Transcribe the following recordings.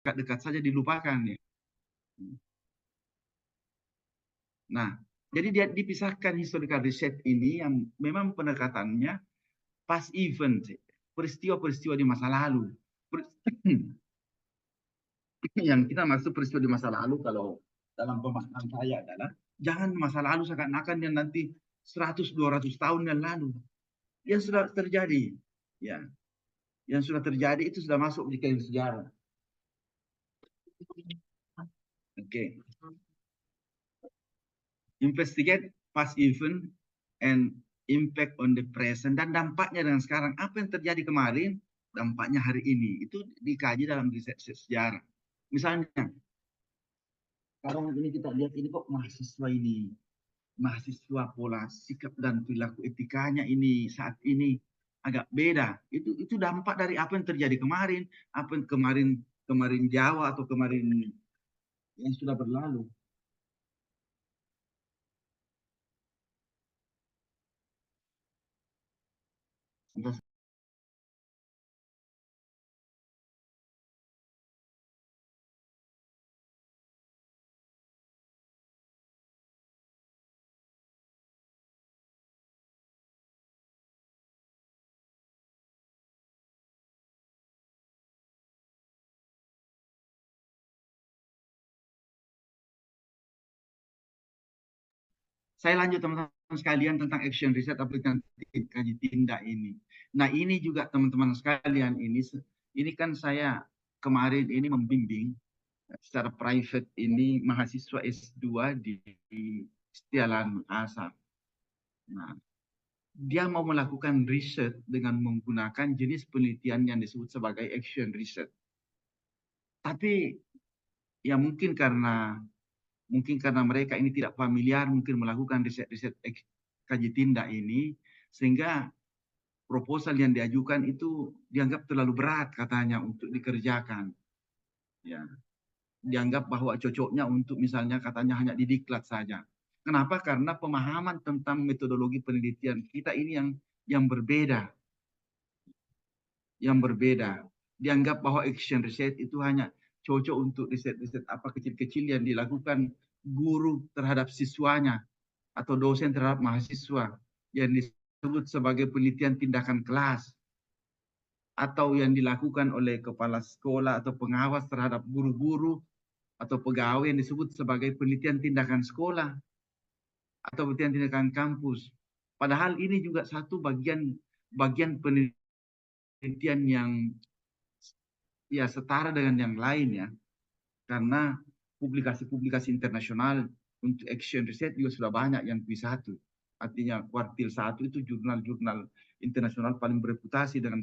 dekat-dekat saja dilupakan ya. Nah, jadi dia dipisahkan historical research ini yang memang pendekatannya past event, peristiwa-peristiwa di masa lalu. Yang kita maksud peristiwa di masa lalu kalau dalam pemahaman saya adalah jangan masa lalu seakan-akan yang nanti 100-200 tahun yang lalu. Yang sudah terjadi, ya, yang sudah terjadi itu sudah masuk di kain sejarah. Oke. Investigate past event and impact on the present, dan dampaknya dengan sekarang, apa yang terjadi kemarin, dampaknya hari ini, itu dikaji dalam riset sejarah. Misalnya, kalau ini kita lihat ini kok mahasiswa pola sikap dan perilaku etikanya ini saat ini agak beda. Itu dampak dari apa yang terjadi kemarin, apa yang kemarin Jawa atau kemarin yang sudah berlalu. Saya lanjut teman-teman sekalian tentang action research aplikasi kaji tindak ini. Nah ini juga teman-teman sekalian ini kan saya kemarin ini membimbing secara private ini mahasiswa S2 di Setialan Asam. Nah, dia mau melakukan riset dengan menggunakan jenis penelitian yang disebut sebagai action research. Tapi ya mungkin karena mereka ini tidak familiar mungkin melakukan riset-riset kaji tindak ini, sehingga proposal yang diajukan itu dianggap terlalu berat katanya untuk dikerjakan. Ya, dianggap bahwa cocoknya untuk misalnya katanya hanya didiklat saja. Kenapa? Karena pemahaman tentang metodologi penelitian kita ini yang berbeda. Yang berbeda. Dianggap bahwa action research itu hanya cocok untuk riset-riset apa kecil-kecil yang dilakukan guru terhadap siswanya atau dosen terhadap mahasiswa yang disebut sebagai penelitian tindakan kelas, atau yang dilakukan oleh kepala sekolah atau pengawas terhadap guru-guru atau pegawai yang disebut sebagai penelitian tindakan sekolah atau penelitian tindakan kampus. Padahal ini juga satu bagian penelitian yang ya setara dengan yang lain ya. Karena publikasi-publikasi internasional untuk action research juga sudah banyak yang Q1. Artinya kuartil 1 itu jurnal-jurnal internasional paling bereputasi dengan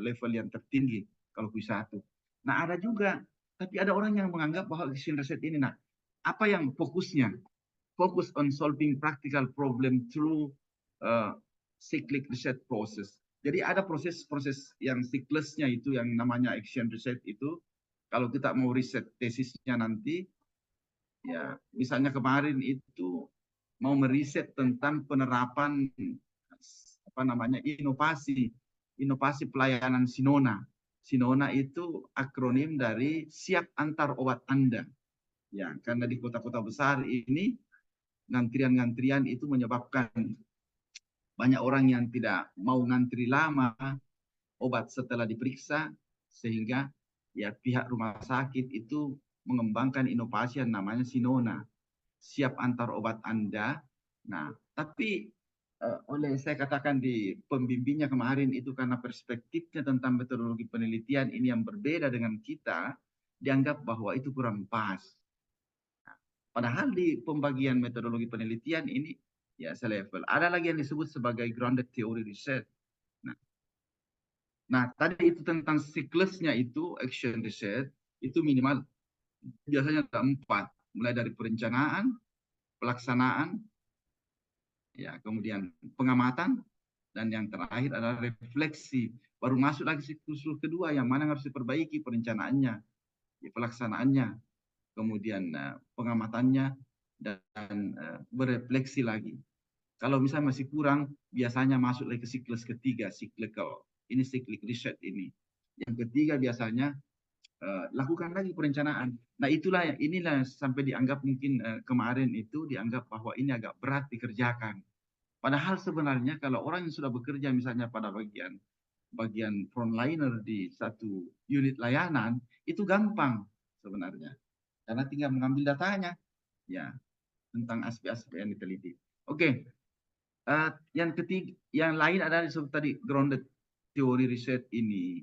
level yang tertinggi kalau Q1. Nah ada juga, tapi ada orang yang menganggap bahwa action research ini, nah apa yang fokusnya? Fokus on solving practical problem through cyclic research process. Jadi ada proses-proses yang siklusnya itu yang namanya action research itu. Kalau kita mau riset tesisnya nanti, ya misalnya kemarin itu mau meriset tentang penerapan apa namanya inovasi pelayanan Sinona. Sinona itu akronim dari siap antar obat Anda. Ya, karena di kota-kota besar ini ngantrian-ngantrian itu menyebabkan banyak orang yang tidak mau ngantri lama obat setelah diperiksa, sehingga ya pihak rumah sakit itu mengembangkan inovasi yang namanya Sinona, siap antar obat Anda. Nah, tapi oleh saya katakan di pembimbingnya kemarin itu karena perspektifnya tentang metodologi penelitian ini yang berbeda dengan kita, dianggap bahwa itu kurang pas. Padahal di pembagian metodologi penelitian ini ya selevel. Ada lagi yang disebut sebagai grounded theory research. Nah, tadi itu tentang siklusnya itu action research itu minimal biasanya ada 4, mulai dari perencanaan, pelaksanaan, ya kemudian pengamatan, dan yang terakhir adalah refleksi. Baru masuk lagi siklus kedua yang mana harus diperbaiki perencanaannya, ya, pelaksanaannya, kemudian pengamatannya, dan berefleksi lagi. Kalau misalnya masih kurang, biasanya masuk lagi ke siklus ketiga, cyclical. Ini cyclic research ini. Yang ketiga biasanya lakukan lagi perencanaan. Nah inilah sampai dianggap mungkin kemarin itu dianggap bahwa ini agak berat dikerjakan. Padahal sebenarnya kalau orang yang sudah bekerja misalnya pada bagian frontliner di satu unit layanan itu gampang sebenarnya karena tinggal mengambil datanya ya tentang aspek-aspek yang diteliti. Oke, yang ketiga, yang lain adalah seperti tadi grounded theory research ini.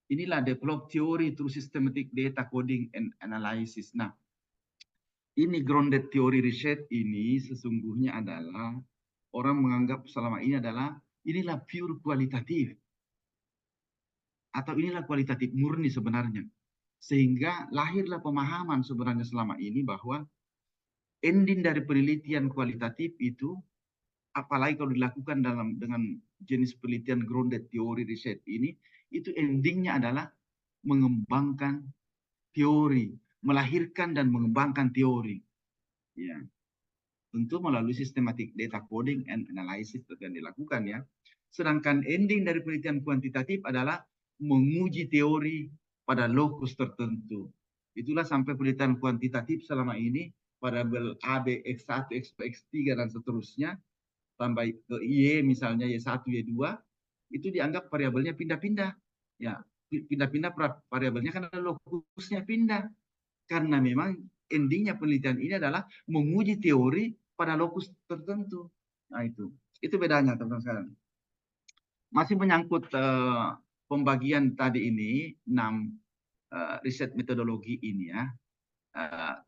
Inilah develop theory through systematic data coding and analysis. Nah, ini grounded theory research ini sesungguhnya adalah orang menganggap selama ini adalah inilah pure kualitatif atau inilah kualitatif murni sebenarnya. Sehingga lahirlah pemahaman sebenarnya selama ini bahwa ending dari penelitian kualitatif itu apalagi kalau dilakukan dengan jenis penelitian grounded theory research ini itu endingnya adalah mengembangkan teori, melahirkan dan mengembangkan teori. Ya, tentu melalui systematic data coding and analysis yang dilakukan ya. Sedangkan ending dari penelitian kuantitatif adalah menguji teori pada lokus tertentu. Itulah sampai penelitian kuantitatif selama ini variabel A, B, X1, X2, X3 dan seterusnya tambah ke Y misalnya Y1, Y2 itu dianggap variabelnya pindah-pindah. Ya, pindah-pindah variabelnya karena lokusnya pindah. Karena memang endingnya penelitian ini adalah menguji teori pada lokus tertentu. Nah itu bedanya teman-teman sekalian. Masih menyangkut pembagian tadi ini 6 riset metodologi ini ya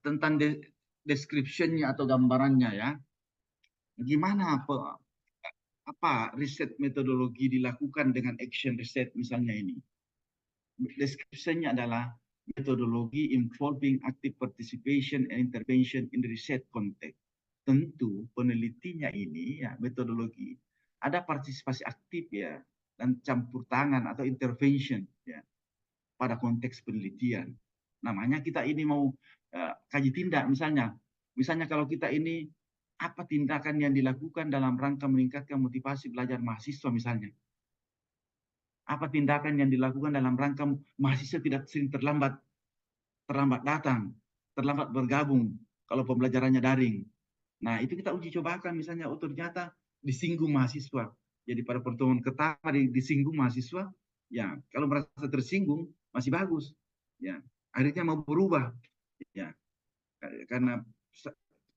tentang description-nya atau gambarannya ya. Gimana apa riset metodologi dilakukan dengan action riset misalnya ini. Description-nya adalah metodologi involving active participation and intervention in the research context. Tentu penelitinya ini ya metodologi ada partisipasi aktif ya dan campur tangan atau intervention ya pada konteks penelitian. Namanya kita ini mau kaji tindak misalnya kalau kita ini apa tindakan yang dilakukan dalam rangka meningkatkan motivasi belajar mahasiswa misalnya. Apa tindakan yang dilakukan dalam rangka mahasiswa tidak sering terlambat datang, terlambat bergabung kalau pembelajarannya daring. Nah, itu kita uji cobakan misalnya, oh ternyata disinggung mahasiswa. Jadi pada pertemuan pertama disinggung mahasiswa, ya kalau merasa tersinggung masih bagus. Ya, akhirnya mau berubah. Ya, karena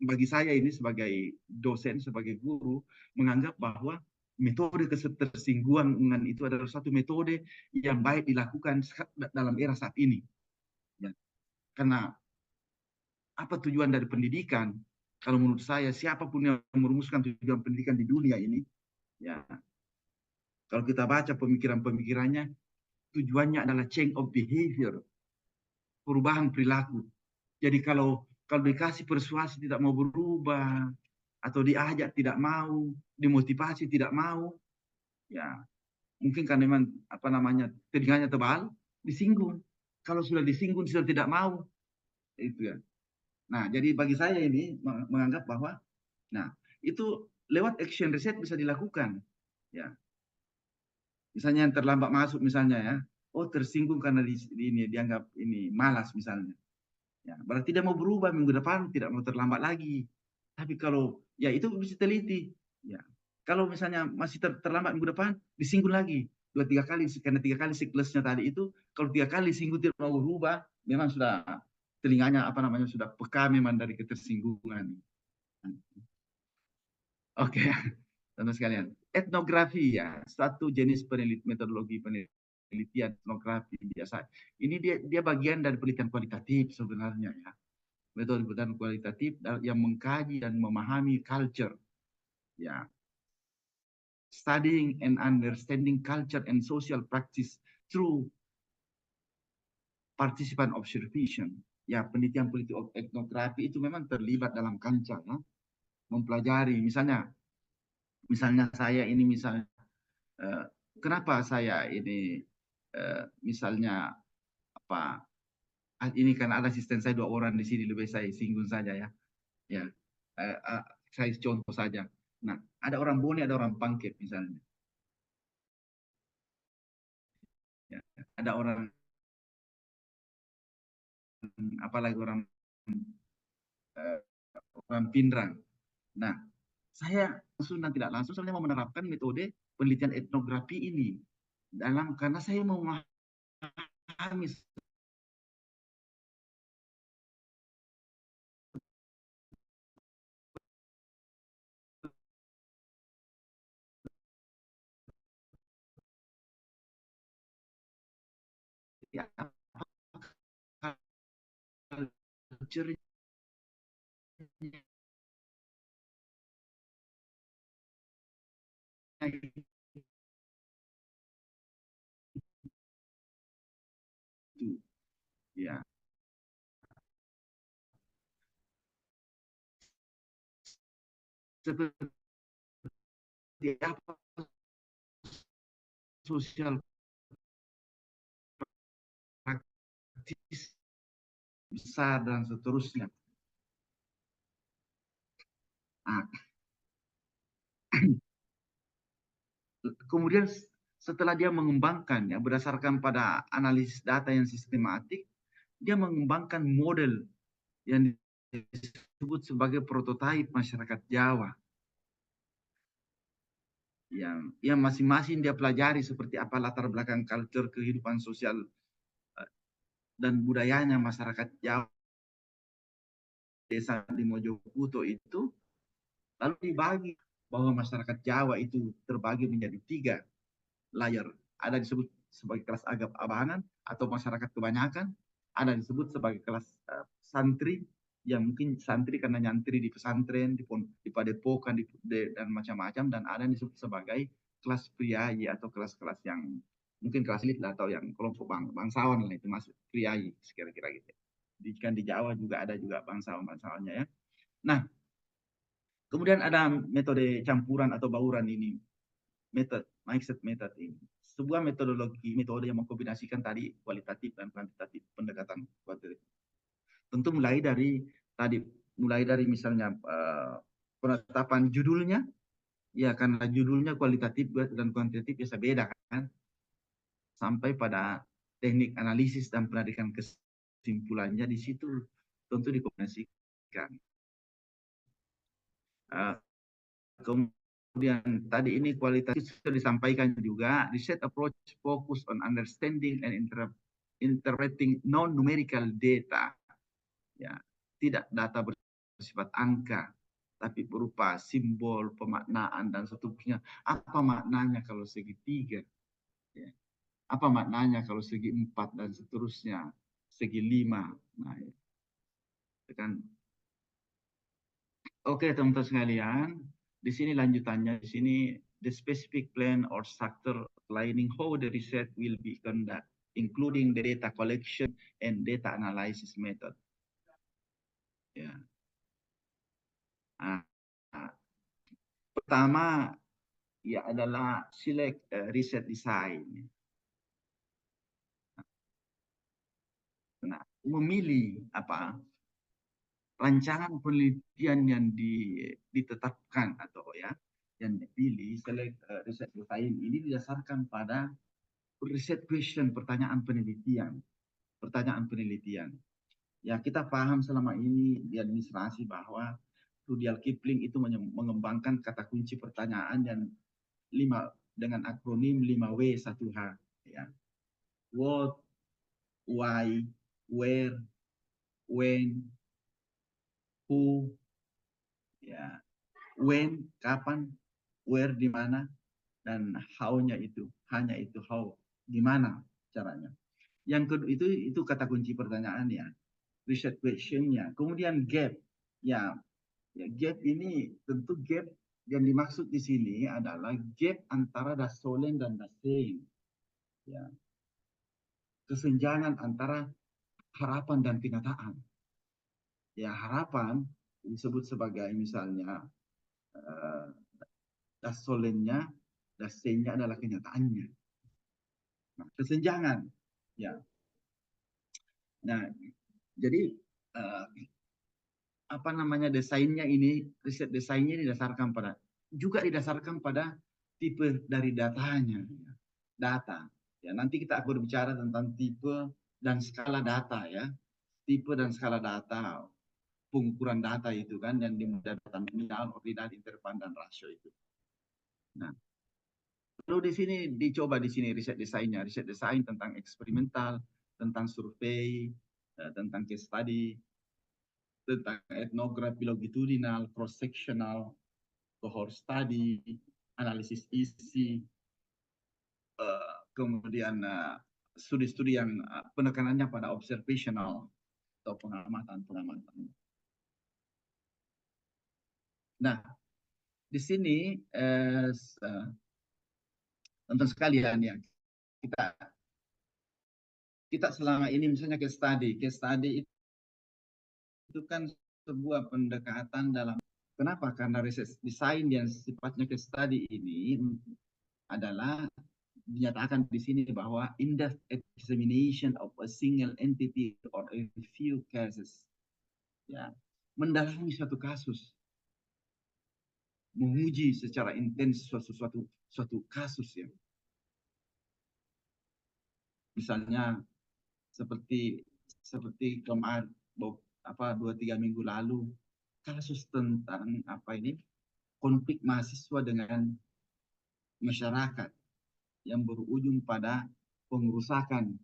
bagi saya ini sebagai dosen, sebagai guru, menganggap bahwa metode ketersinggungan itu adalah satu metode yang baik dilakukan dalam era saat ini. Ya. Karena apa tujuan dari pendidikan? Kalau menurut saya, siapapun yang merumuskan tujuan pendidikan di dunia ini, ya kalau kita baca pemikiran-pemikirannya, tujuannya adalah change of behavior, perubahan perilaku. Jadi kalau dikasih persuasi tidak mau berubah, atau diajak tidak mau, dimotivasi tidak mau, ya mungkin karena memang apa namanya telinganya tebal, disinggung. Kalau sudah disinggung sudah tidak mau, itu ya. Nah, jadi bagi saya ini menganggap bahwa, nah itu lewat action research bisa dilakukan, ya. Misalnya yang terlambat masuk misalnya ya, oh tersinggung karena ini dianggap ini malas misalnya. Ya, berarti dia mau berubah minggu depan tidak mau terlambat lagi. Tapi kalau ya itu bisa teliti. Ya. Kalau misalnya masih terlambat minggu depan, disinggung lagi 2-3 kali karena 3 kali siklusnya tadi itu kalau 3 kali singgung tidak mau berubah, memang sudah telinganya apa namanya sudah peka memang dari ketersinggungan. Oke, teman sekalian. Etnografi ya, satu jenis metodologi penelitian etnografi biasa. Ini dia bagian dari penelitian kualitatif sebenarnya ya. Metode penelitian kualitatif yang mengkaji dan memahami culture. Ya, studying and understanding culture and social practice through participant observation. Ya, penelitian etnografi itu memang terlibat dalam kancah ya. Mempelajari misalnya saya ini misalnya kenapa saya ini misalnya apa ini karena ada asisten saya 2 orang di sini lebih saya singgung saja ya ya saya contoh saja. Nah ada orang Bone ada orang Pangkep misalnya ya. Ada orang apalagi eh, orang Pindrang. Nah, saya langsung dan tidak langsung sebenarnya mau menerapkan metode penelitian etnografi ini dalam karena saya mau memahami apa culture-nya itu, ya seperti apa sosial praktis besar dan seterusnya. Nah, kemudian setelah dia mengembangkannya berdasarkan pada analisis data yang sistematik, dia mengembangkan model yang disebut sebagai prototipe masyarakat Jawa yang masing-masing dia pelajari seperti apa latar belakang culture kehidupan sosial dan budayanya masyarakat Jawa desa di Mojokuto itu, lalu dibagi bahwa masyarakat Jawa itu terbagi menjadi 3 layer. Ada disebut sebagai kelas agap abangan atau masyarakat kebanyakan, ada disebut sebagai kelas santri, yang mungkin santri karena nyantri di pesantren, di padepokan, dan macam-macam, dan ada yang disebut sebagai kelas priayi atau kelas-kelas yang mungkin kelas elit atau yang kelompok bangsawan lah, itu masuk priayi kira-kira gitu. Kan di Jawa juga ada juga bangsawan-bangsawannya ya. Nah, kemudian ada metode campuran atau bauran ini, mindset method ini. Sebuah metode yang mengkombinasikan tadi kualitatif dan kuantitatif, pendekatan kualitatif. Tentu mulai dari misalnya penetapan judulnya, ya karena judulnya kualitatif dan kuantitatif biasa beda kan, sampai pada teknik analisis dan penarikan kesimpulannya di situ tentu dikombinasikan. Kemudian tadi ini kualitatif sudah disampaikan juga, research approach focus on understanding and interpreting non-numerical data. Ya, tidak data bersifat angka, tapi berupa simbol, pemaknaan, dan seterusnya. Apa maknanya kalau segitiga? Ya. Apa maknanya kalau segi 4 dan seterusnya, segi 5? Nah, ya. Kan. Oke, teman-teman sekalian, di sini lanjutannya. Di sini the specific plan or structure outlining how the research will be conducted, including the data collection and data analysis method. Ya. Nah, pertama ya adalah select research design. Nah, memilih apa rancangan penelitian yang ditetapkan atau ya yang dipilih select research design ini didasarkan pada riset question, pertanyaan penelitian. Ya kita paham selama ini di administrasi bahwa Rudyard Kipling itu mengembangkan kata kunci pertanyaan dan dengan akronim 5W1H. Ya. What, why, where, when, who, ya, when, kapan, where, di mana, dan how-nya itu, hanya itu how, gimana caranya. Yang kedua itu kata kunci pertanyaan ya, research question-nya. Kemudian gap, ya, gap ini tentu gap yang dimaksud di sini adalah gap antara dasolen dan dasein, ya, kesenjangan antara harapan dan kenyataan. Ya harapan disebut sebagai misalnya dasolennya, dasenya adalah kenyataannya. Nah, kesenjangan, ya. Nah, jadi uh, apa namanya desainnya ini, riset desainnya didasarkan pada tipe dari datanya, data. Ya nanti kita akan berbicara tentang tipe dan skala data ya. tipe dan skala data, pengukuran data itu kan, yang dimulai data nominal, ordinal, interval, dan rasio itu. Nah, lalu di sini dicoba di sini riset desainnya, riset desain tentang eksperimental, tentang survei, tentang case study, tentang etnografi longitudinal, cross sectional, cohort study, analisis isi, kemudian studi-studi yang penekanannya pada observational atau pengamatan. Nah, di sini teman sekalian ya, kita selama ini misalnya case study itu kan sebuah pendekatan dalam, kenapa? Karena riset desain yang sifatnya case study ini adalah dinyatakan di sini bahwa in-depth examination of a single entity or a few cases, ya, mendalami suatu kasus, menguji secara intens suatu kasus ya. Misalnya seperti kemarin 2-3 minggu lalu kasus tentang konflik mahasiswa dengan masyarakat yang berujung pada pengerusakan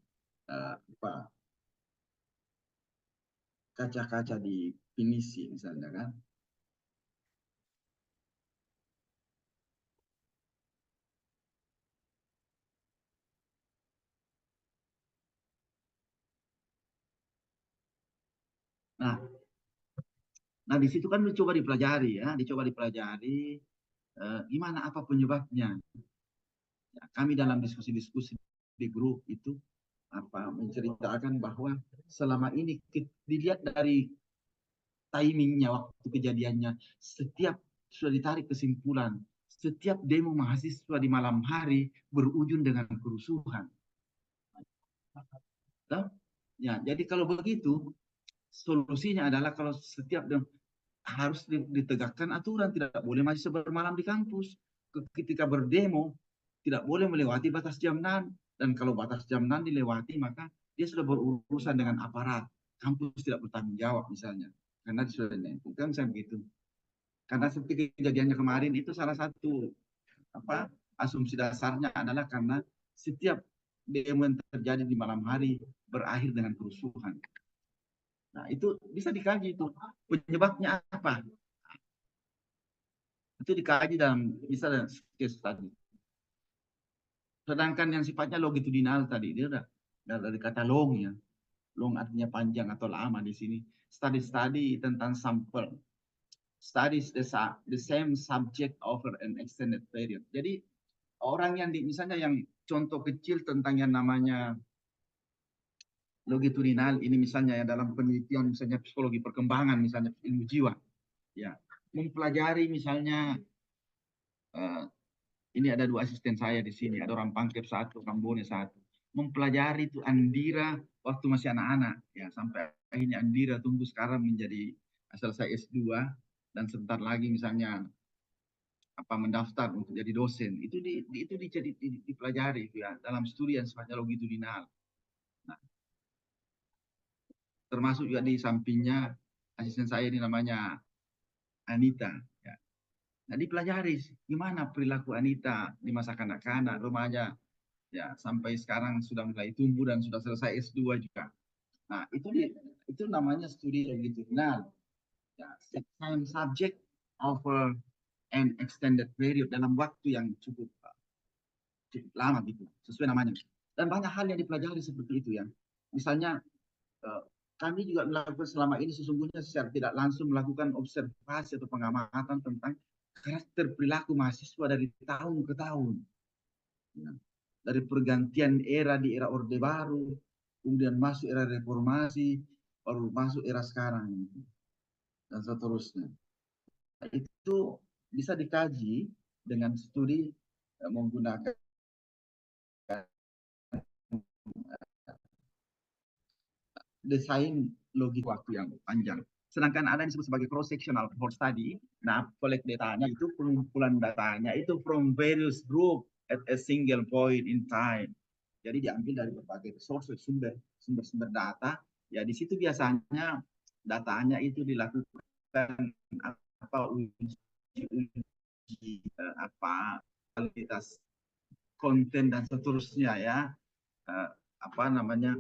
kaca-kaca di Pinisi misalnya kan. Nah di situ kan dicoba dipelajari gimana apa penyebabnya. Ya, kami dalam diskusi-diskusi di grup itu menceritakan bahwa selama ini dilihat dari timingnya waktu kejadiannya, setiap sudah ditarik kesimpulan, setiap demo mahasiswa di malam hari berujung dengan kerusuhan. Ya, jadi kalau begitu solusinya adalah kalau setiap harus ditegakkan aturan, tidak boleh mahasiswa bermalam di kampus. Ketika berdemo tidak boleh melewati batas jam 6, dan kalau batas jam 6 dilewati maka dia sudah berurusan dengan aparat, kampus tidak bertanggung jawab misalnya, karena sudah ditentukan misalnya begitu. Karena seperti kejadiannya kemarin itu salah satu asumsi dasarnya adalah karena setiap demo yang terjadi di malam hari berakhir dengan kerusuhan. Nah, itu bisa dikaji itu penyebabnya apa. Itu dikaji bisa dalam case study. Sedangkan yang sifatnya longitudinal tadi dia udah dari kata long ya. Long artinya panjang atau lama di sini. Study tentang sampel. Studies the same subject over an extended period. Jadi orang yang misalnya yang contoh kecil tentang yang namanya longitudinal ini misalnya ya, dalam penelitian misalnya psikologi perkembangan misalnya ilmu jiwa ya, mempelajari misalnya ini ada 2 asisten saya di sini, ada orang Pangkep 1, orang Bone 1, mempelajari itu Andira waktu masih anak-anak ya, sampai akhirnya Andira tumbuh sekarang menjadi selesai S2 dan sebentar lagi misalnya mendaftar untuk jadi dosen. Itu dipelajari itu ya dalam studi yang sifatnya longitudinal. Nah, termasuk juga di sampingnya asisten saya ini namanya Anita ya. Nah, dipelajari gimana perilaku Anita di masa kanak-kanak, remaja ya, sampai sekarang sudah mulai tumbuh dan sudah selesai S2 juga. Nah, itu namanya studi longitudinal. Ya, same subject over an extended period, dalam waktu yang cukup lama gitu, sesuai namanya. Dan banyak hal yang dipelajari seperti itu ya. Misalnya kami juga melakukan selama ini sesungguhnya secara tidak langsung melakukan observasi atau pengamatan tentang karakter perilaku mahasiswa dari tahun ke tahun. Ya. Dari pergantian era di era Orde Baru, kemudian masuk era reformasi, baru masuk era sekarang, dan seterusnya. Itu bisa dikaji dengan studi menggunakan desain logik waktu yang panjang. Sedangkan ada yang disebut sebagai cross-sectional cohort study. Nah, collect datanya itu pengumpulan datanya itu from various group at a single point in time. Jadi diambil dari berbagai sumber data Ya di situ biasanya datanya itu dilakukan apa uji apa kualitas konten dan seterusnya ya. Apa namanya?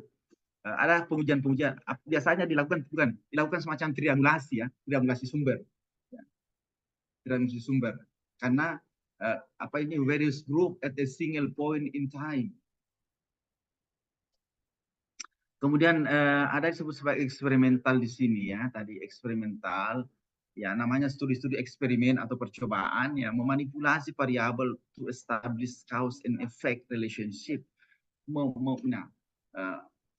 Ada pengujian-pengujian biasanya dilakukan semacam triangulasi ya, triangulasi sumber. Ya, triangulasi sumber. Karena apa ini various group at a single point in time. Kemudian ada disebut sebagai eksperimental di sini ya, tadi eksperimental, ya namanya studi-studi eksperimen atau percobaan ya, memanipulasi variabel to establish cause and effect relationship. Nah,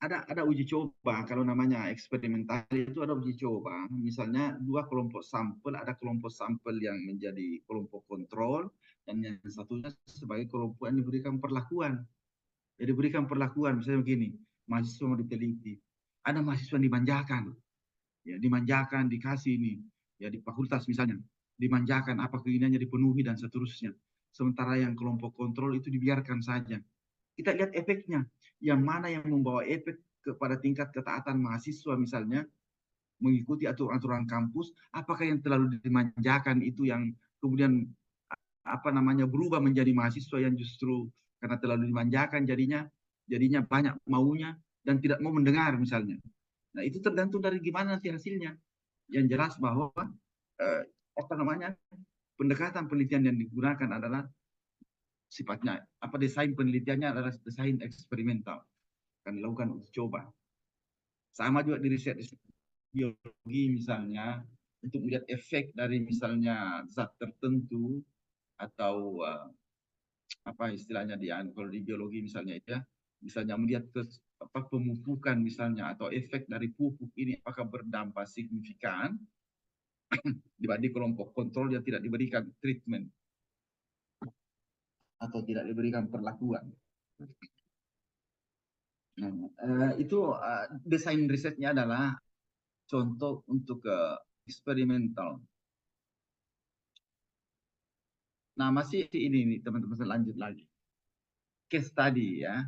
ada uji coba kalau namanya eksperimental itu ada uji coba, misalnya dua kelompok sampel, ada kelompok sampel yang menjadi kelompok kontrol dan yang satunya sebagai kelompok yang diberikan perlakuan. Jadi berikan perlakuan misalnya begini, mahasiswa mau diteliti, ada mahasiswa yang dimanjakan, ya dimanjakan dikasih ini, ya di fakultas misalnya, dimanjakan apa keinginannya dipenuhi dan seterusnya. Sementara yang kelompok kontrol itu dibiarkan saja. Kita lihat efeknya, yang mana yang membawa efek kepada tingkat ketaatan mahasiswa misalnya, mengikuti aturan-aturan kampus, apakah yang terlalu dimanjakan itu yang kemudian apa namanya berubah menjadi mahasiswa yang justru karena terlalu dimanjakan jadinya banyak maunya dan tidak mau mendengar misalnya. Nah itu tergantung dari gimana nanti hasilnya. Yang jelas bahwa eh, apa namanya pendekatan penelitian yang digunakan adalah sifatnya apa desain penelitiannya adalah desain eksperimental, akan dilakukan uji coba. Sama juga di riset biologi misalnya untuk melihat efek dari misalnya zat tertentu atau apa istilahnya kalau di biologi misalnya itu ya, misalnya melihat ke apa pemupukan misalnya atau efek dari pupuk ini apakah berdampak signifikan dibanding kelompok kontrol yang tidak diberikan treatment atau tidak diberikan perlakuan. Nah, itu desain risetnya adalah contoh untuk eksperimental. Nah, masih ini nih teman-teman lanjut lagi. Case study ya,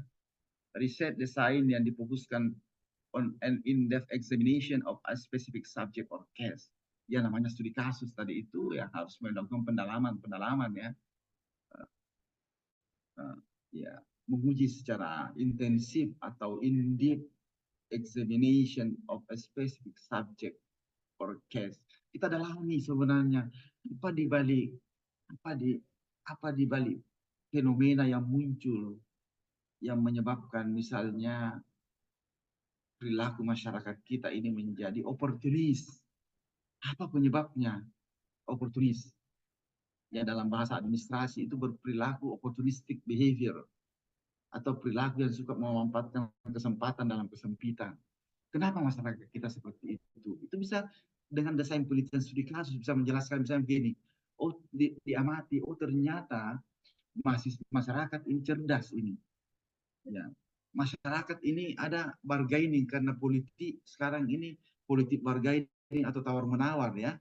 riset desain yang difokuskan on an in-depth examination of a specific subject or case. Ya namanya studi kasus tadi itu ya harus melakukan pendalaman ya. Uh, ya menguji secara intensif atau in-depth examination of a specific subject or case. Kita dalami sebenarnya apa di balik apa di apa di balik fenomena yang muncul yang menyebabkan misalnya perilaku masyarakat kita ini menjadi oportunis. Apa penyebabnya oportunis? Ya dalam bahasa administrasi itu berperilaku opportunistic behavior atau perilaku yang suka memanfaatkan kesempatan dalam kesempitan. Kenapa masyarakat kita seperti itu? Itu bisa dengan desain penelitian studi kasus bisa menjelaskan misalnya begini. Oh diamati, oh ternyata masyarakat ini cerdas ini. Ya. Masyarakat ini ada bargaining karena politik sekarang ini politik bargaining atau tawar menawar ya.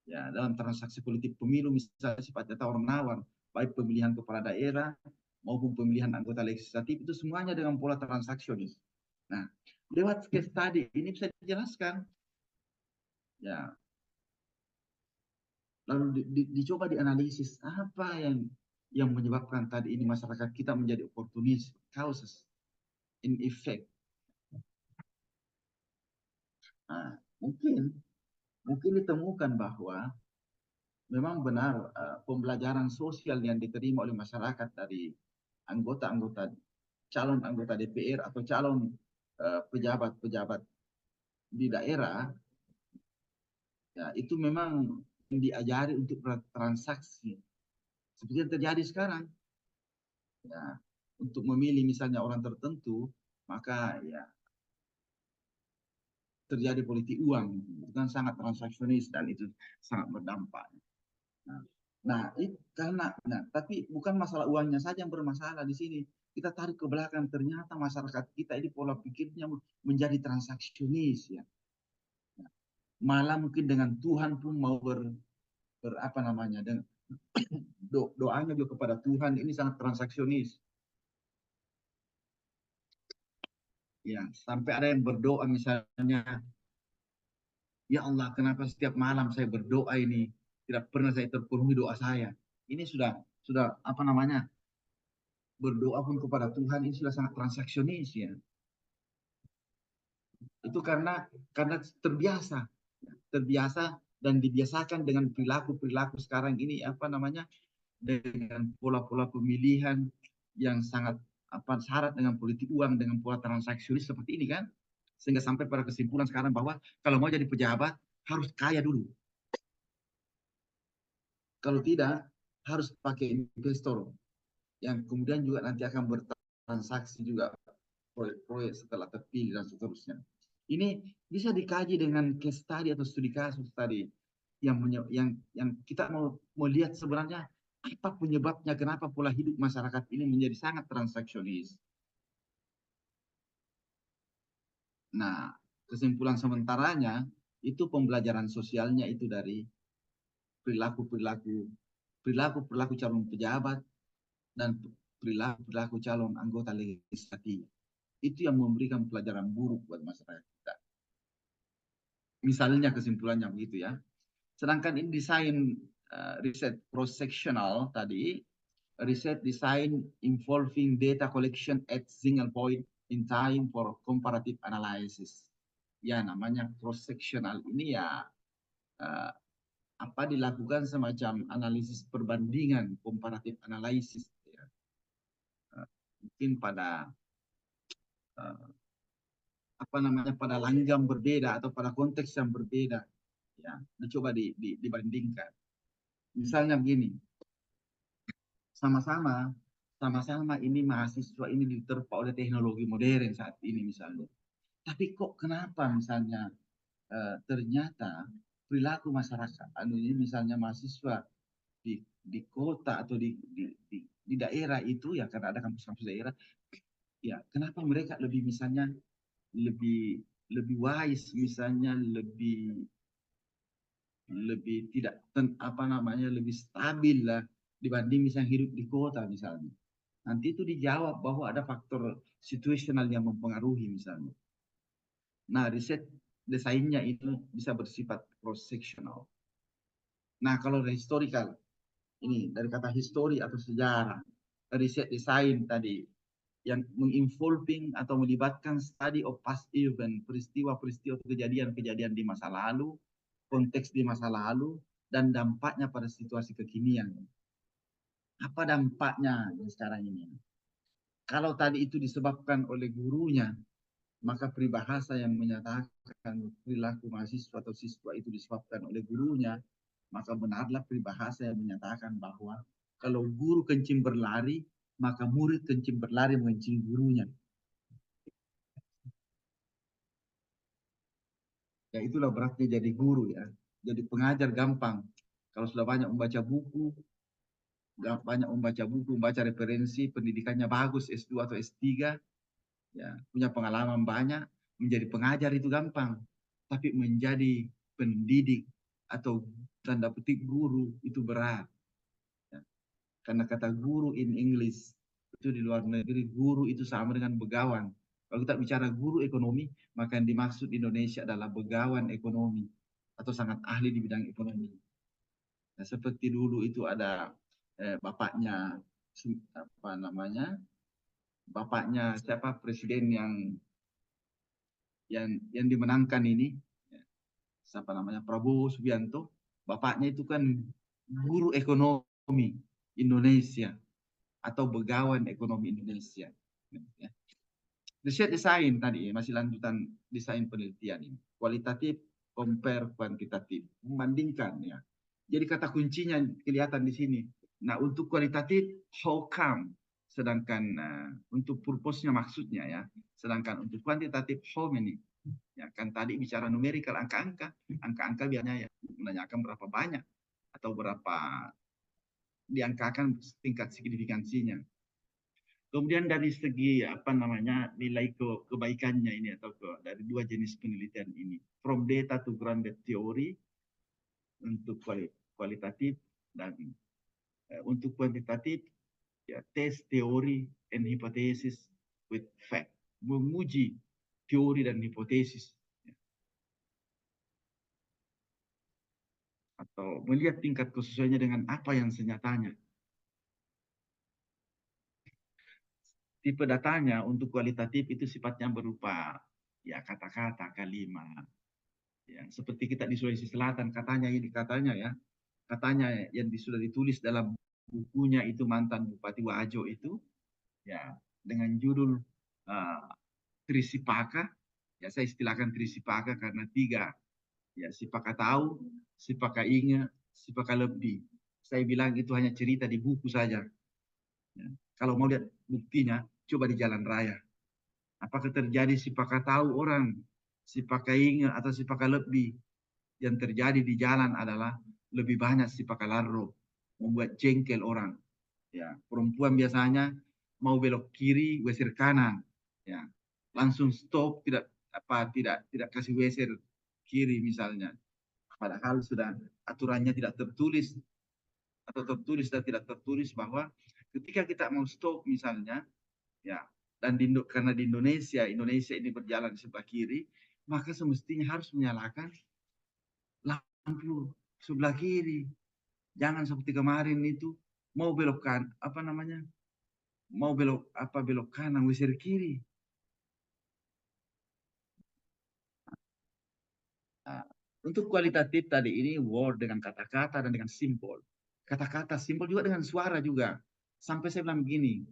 Ya, dalam transaksi politik pemilu misalnya sifatnya tawar menawar, baik pemilihan kepala daerah maupun pemilihan anggota legislatif itu semuanya dengan pola transaksionis. Nah, lewat case study ini bisa dijelaskan. Ya, lalu dicoba dianalisis apa yang menyebabkan tadi ini masyarakat kita menjadi oportunis, causes in effect. Nah, mungkin ditemukan bahwa memang benar pembelajaran sosial yang diterima oleh masyarakat dari anggota-anggota calon anggota DPR atau calon pejabat-pejabat di daerah ya itu memang diajari untuk transaksi seperti yang terjadi sekarang ya untuk memilih misalnya orang tertentu maka ya terjadi politik uang itu kan sangat transaksionis dan itu sangat berdampak. Nah, itu karena tapi bukan masalah uangnya saja yang bermasalah di sini. Kita tarik ke belakang ternyata masyarakat kita ini pola pikirnya menjadi transaksionis ya. Malah mungkin dengan Tuhan pun mau apa namanya dan doanya juga kepada Tuhan ini sangat transaksionis. Ya, sampai ada yang berdoa misalnya, ya Allah, kenapa setiap malam saya berdoa ini tidak pernah saya terpenuhi doa saya. Ini sudah apa namanya, berdoa pun kepada Tuhan ini sudah sangat transaksionis ya. Itu karena terbiasa, terbiasa dan dibiasakan dengan perilaku-perilaku sekarang ini apa namanya, dengan pola-pola pemilihan yang sangat apa syarat dengan politik uang, dengan pola transaksionis seperti ini kan, sehingga sampai pada kesimpulan sekarang bahwa kalau mau jadi pejabat harus kaya dulu, kalau tidak harus pakai investor yang kemudian juga nanti akan bertransaksi juga proyek-proyek setelah terpilih dan seterusnya. Ini bisa dikaji dengan case study atau studi kasus tadi yang kita mau melihat sebenarnya apa penyebabnya, kenapa pola hidup masyarakat ini menjadi sangat transaksionis. Nah, kesimpulan sementaranya itu pembelajaran sosialnya itu dari perilaku-perilaku perilaku-perilaku calon pejabat dan perilaku-perilaku calon anggota legislatif. Itu yang memberikan pelajaran buruk buat masyarakat kita. Misalnya kesimpulannya begitu ya. Sedangkan ini desain riset cross-sectional tadi, riset design involving data collection at single point in time for comparative analysis. Ya namanya cross-sectional ini ya uh, apa dilakukan semacam analisis perbandingan, comparative analysis. Ya. Mungkin pada uh, apa namanya pada langgam berbeda atau pada konteks yang berbeda ya dicoba dibandingkan. Misalnya begini, sama-sama sama-sama ini mahasiswa ini diterpa oleh teknologi modern saat ini misalnya. Tapi kok kenapa misalnya ternyata perilaku masyarakat ini misalnya mahasiswa di kota atau di daerah itu ya karena ada kampus-kampus daerah ya kenapa mereka lebih misalnya lebih lebih wise misalnya lebih lebih tidak apa namanya lebih stabil lah dibanding misalnya hidup di kota misalnya. Nanti itu dijawab bahwa ada faktor situasional yang mempengaruhi misalnya. Nah, riset desainnya itu bisa bersifat cross sectional. Nah, kalau dari historical ini dari kata histori atau sejarah, riset desain tadi yang menginvolving atau melibatkan study of past event, peristiwa-peristiwa kejadian-kejadian di masa lalu, konteks di masa lalu, dan dampaknya pada situasi kekinian. Apa dampaknya sekarang ini? Kalau tadi itu disebabkan oleh gurunya, maka peribahasa yang menyatakan perilaku mahasiswa atau siswa itu disebabkan oleh gurunya, maka benarlah peribahasa yang menyatakan bahwa kalau guru kencing berlari, maka murid kencing berlari mengencing gurunya. Ya itulah beratnya jadi guru ya. Jadi pengajar gampang. Kalau sudah banyak membaca buku, membaca referensi, pendidikannya bagus, S2 atau S3, ya, punya pengalaman banyak, menjadi pengajar itu gampang. Tapi menjadi pendidik atau tanda petik guru itu berat. Ya. Karena kata guru in English, itu di luar negeri, guru itu sama dengan begawan. Kalau kita bicara guru ekonomi, maka yang dimaksud Indonesia adalah begawan ekonomi atau sangat ahli di bidang ekonomi. Nah, seperti dulu itu ada bapaknya apa namanya? Bapaknya siapa presiden yang dimenangkan ini, siapa namanya Prabowo Subianto, bapaknya itu kan guru ekonomi Indonesia atau begawan ekonomi Indonesia. Ya. Riset desain tadi masih lanjutan desain penelitian ini. Kualitatif, compare, kuantitatif, membandingkan ya. Jadi kata kuncinya kelihatan di sini. Nah untuk kualitatif, how come? Sedangkan untuk purpose-nya maksudnya ya. Sedangkan untuk kuantitatif, how many? Ya kan tadi bicara numerikal angka-angka, angka-angka biasanya ya menanyakan berapa banyak atau berapa diangkakan tingkat signifikansinya. Kemudian dari segi apa namanya nilai kebaikannya ini atau dari dua jenis penelitian ini, from data to grounded theory untuk kualitatif dan untuk kuantitatif ya test teori and hypothesis with fact, menguji teori dan hipotesis, atau melihat tingkat kesesuaiannya dengan apa yang senyatanya. Tipe datanya untuk kualitatif itu sifatnya berupa ya kata-kata, kalimat. Ya, seperti kita di Sulawesi Selatan katanya yang sudah ditulis dalam bukunya itu mantan Bupati Wajo itu ya dengan judul uh, Trisipaka. Ya saya istilahkan Trisipaka karena tiga. Ya Sipaka tahu, Sipaka ingat, Sipaka lebih. Saya bilang itu hanya cerita di buku saja. Ya. Kalau mau lihat buktinya, coba di jalan raya. Apakah terjadi Sipaka tahu orang, Sipaka ingat atau Sipaka lebih? Yang terjadi di jalan adalah lebih banyak Sipaka larro, membuat jengkel orang. Ya, perempuan biasanya mau belok kiri, weser kanan. Ya, langsung stop, tidak kasih weser kiri misalnya. Padahal sudah aturannya tidak tertulis atau tertulis dan tidak tertulis bahwa ketika kita mau stop misalnya, ya, dan karena di Indonesia ini berjalan di sebelah kiri, maka semestinya harus menyalakan lampu sebelah kiri. Jangan seperti kemarin itu mau belok apa namanya? Mau belok kanan wisir kiri. Nah, untuk kualitatif tadi ini word dengan kata-kata dan dengan simbol. Kata-kata, simbol juga dengan suara juga. Sampai saya bilang begini,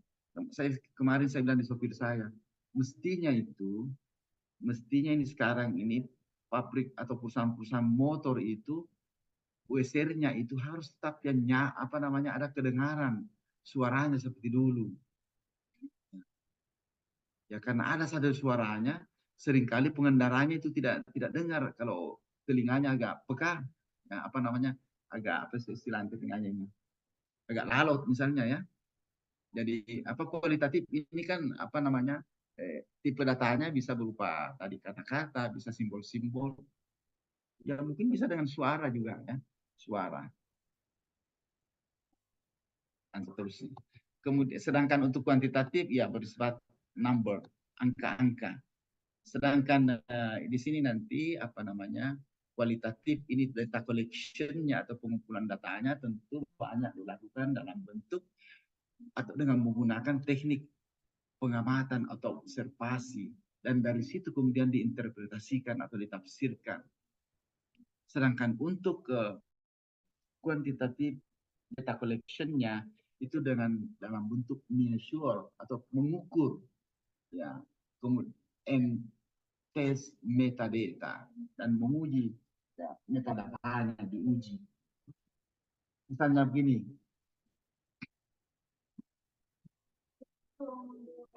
kemarin saya bilang di sopir saya, mestinya ini sekarang ini pabrik atau perusahaan-perusahaan motor itu WSR-nya itu harus tetap yang apa namanya ada kedengaran suaranya seperti dulu. Ya karena ada sadar suaranya, seringkali pengendaranya itu tidak dengar kalau telinganya agak peka, ya, apa namanya agak apa sih istilah telinganya ini, agak lalot misalnya ya. Jadi apa kualitatif ini kan apa namanya tipe datanya bisa berupa tadi kata-kata, bisa simbol-simbol, ya mungkin bisa dengan suara juga ya, suara dan seterusnya. Kemudian sedangkan untuk kuantitatif ya bersifat number, angka-angka. Sedangkan di sini nanti apa namanya kualitatif ini data collection-nya atau pengumpulan datanya tentu banyak dilakukan dalam bentuk atau dengan menggunakan teknik pengamatan atau observasi dan dari situ kemudian diinterpretasikan atau ditafsirkan. Sedangkan untuk kuantitatif data collection-nya itu dengan dalam bentuk measure atau mengukur ya kemudian tes metadata dan menguji ya, metadatanya diuji. Misalnya begini,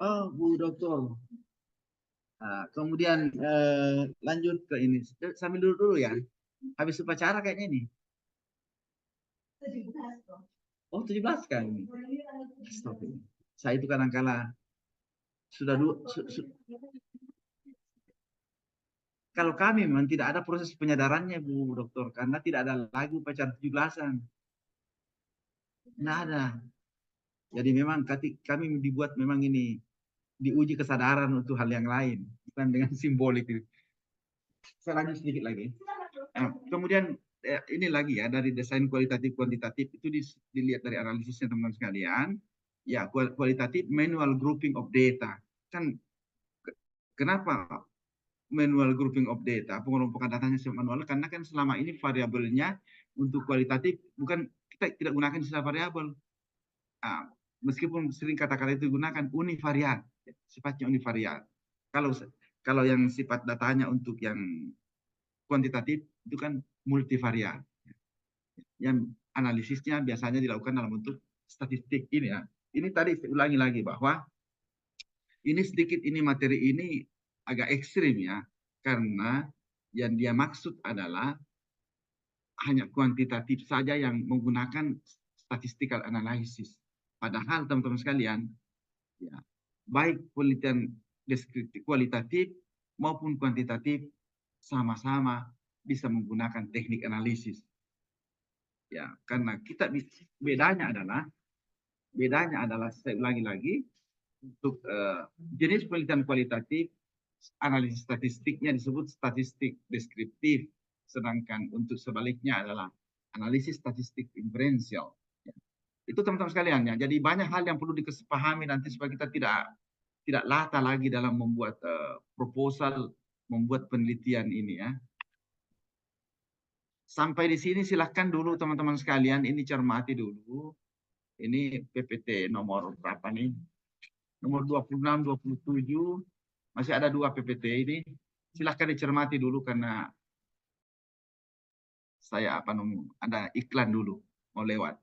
oh Bu Dokter, nah, kemudian lanjut ke ini, sambil dulu dulu ya, habis upacara kayaknya nih. Oh 17 kan? Stop ini. Saya itu kadang-kala sudah kalau kami memang tidak ada proses penyadarannya Bu Dokter karena tidak ada lagi upacara 17-an. Tidak ada. Jadi memang kami dibuat memang ini diuji kesadaran untuk hal yang lain bukan dengan simbolik itu. Saya lanjut sedikit lagi. Kemudian ini lagi ya dari desain kualitatif kuantitatif itu dilihat dari analisisnya teman-teman sekalian. Ya kualitatif manual grouping of data. Kan kenapa manual grouping of data pengelompokan datanya secara manual karena kan selama ini variabelnya untuk kualitatif bukan kita tidak gunakan istilah variabel. Meskipun sering kata-kata itu digunakan univariat, sifatnya univariat. Kalau yang sifat datanya untuk yang kuantitatif itu kan multivariat. Yang analisisnya biasanya dilakukan dalam bentuk statistik ini ya. Ini tadi saya ulangi lagi bahwa ini sedikit ini materi ini agak ekstrim ya, karena yang dia maksud adalah hanya kuantitatif saja yang menggunakan statistical analysis. Padahal teman-teman sekalian, ya, baik penelitian deskriptif kualitatif maupun kuantitatif sama-sama bisa menggunakan teknik analisis. Ya, karena kita bedanya adalah saya ulangi lagi untuk jenis penelitian kualitatif analisis statistiknya disebut statistik deskriptif, sedangkan untuk sebaliknya adalah analisis statistik inferensial. Itu teman-teman sekalian ya. Jadi banyak hal yang perlu dikepahami nanti supaya kita tidak lata lagi dalam membuat proposal, membuat penelitian ini ya. Sampai di sini silahkan dulu teman-teman sekalian, ini cermati dulu. Ini PPT nomor berapa nih? Nomor 26, 27. Masih ada 2 PPT ini. Silahkan dicermati dulu karena saya ada iklan dulu mau lewat.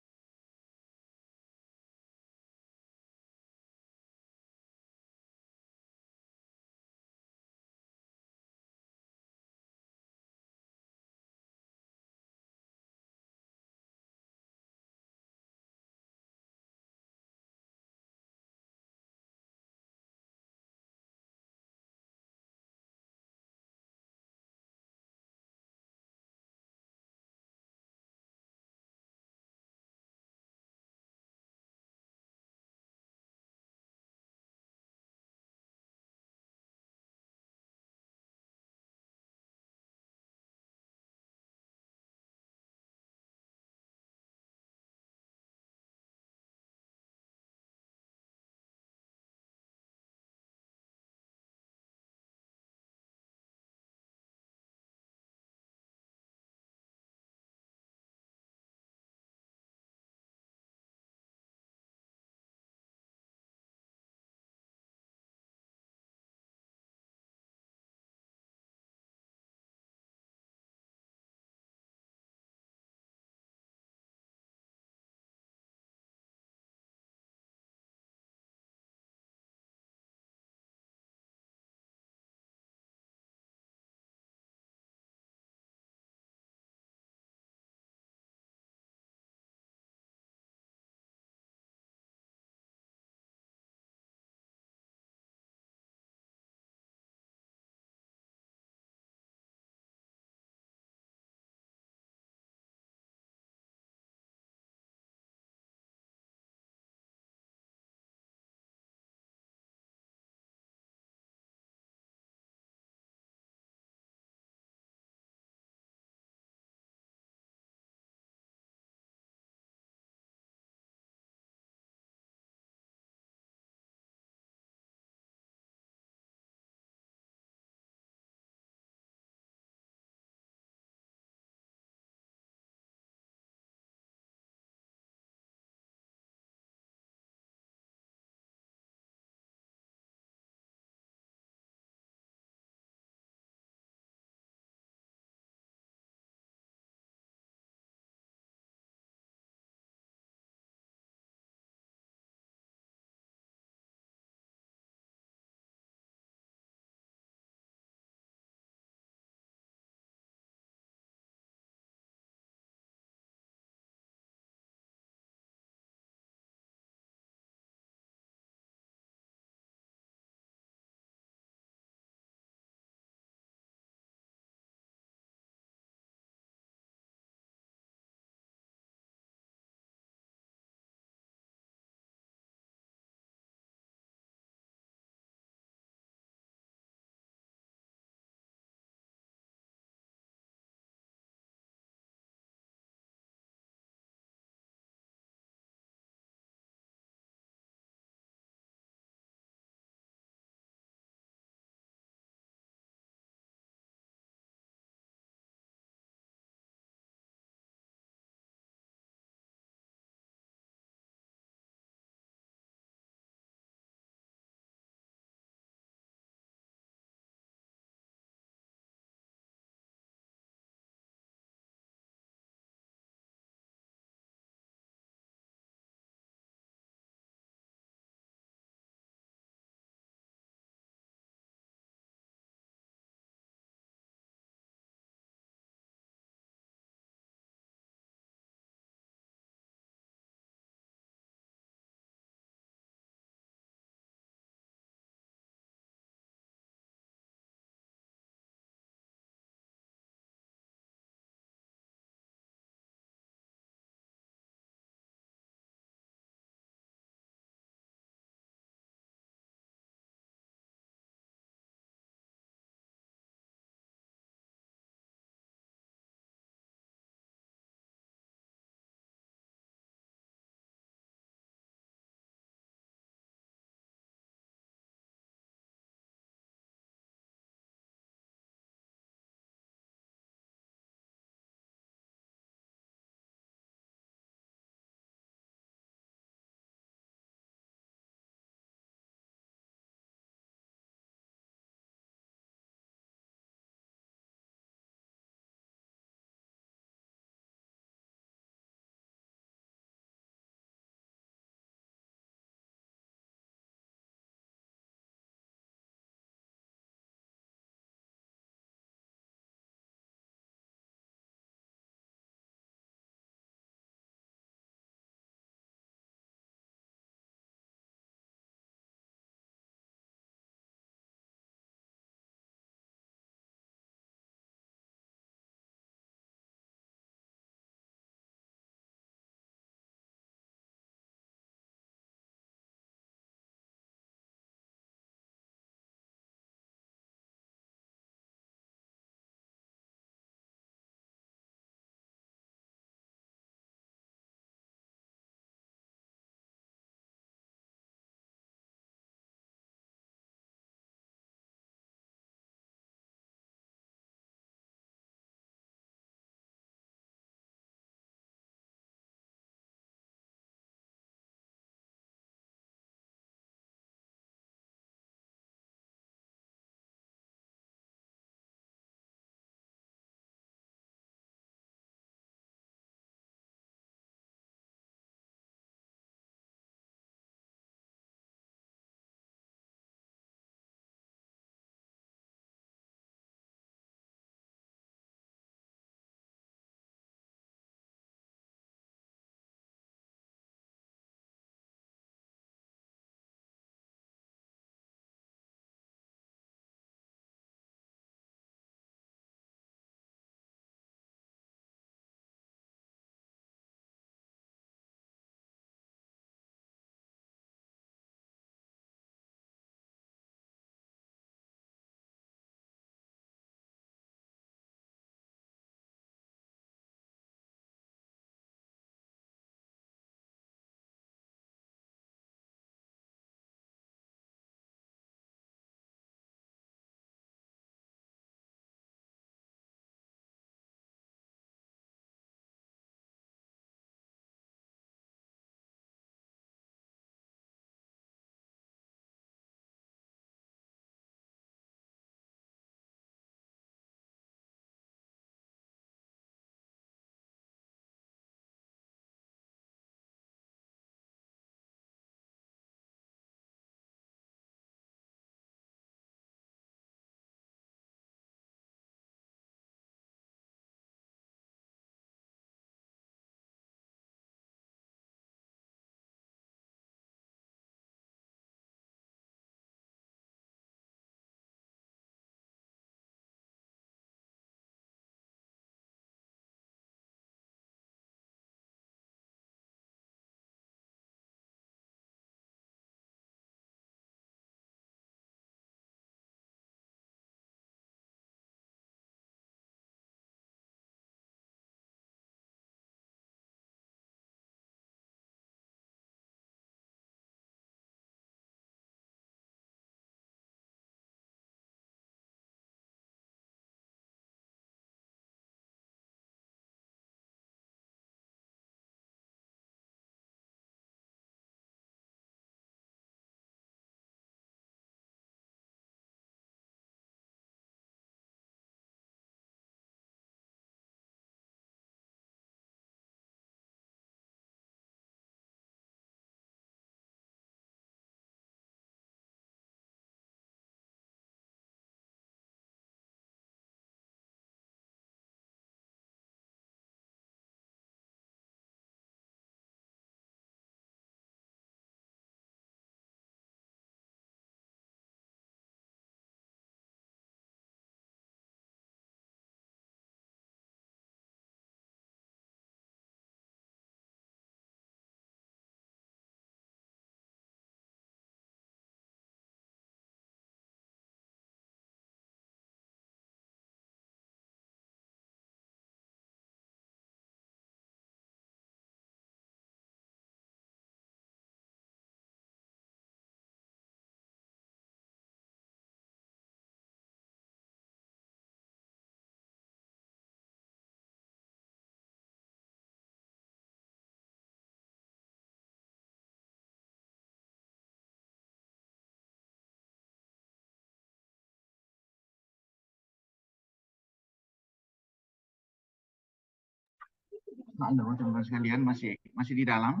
Halo, teman-teman sekalian, masih masih di dalam.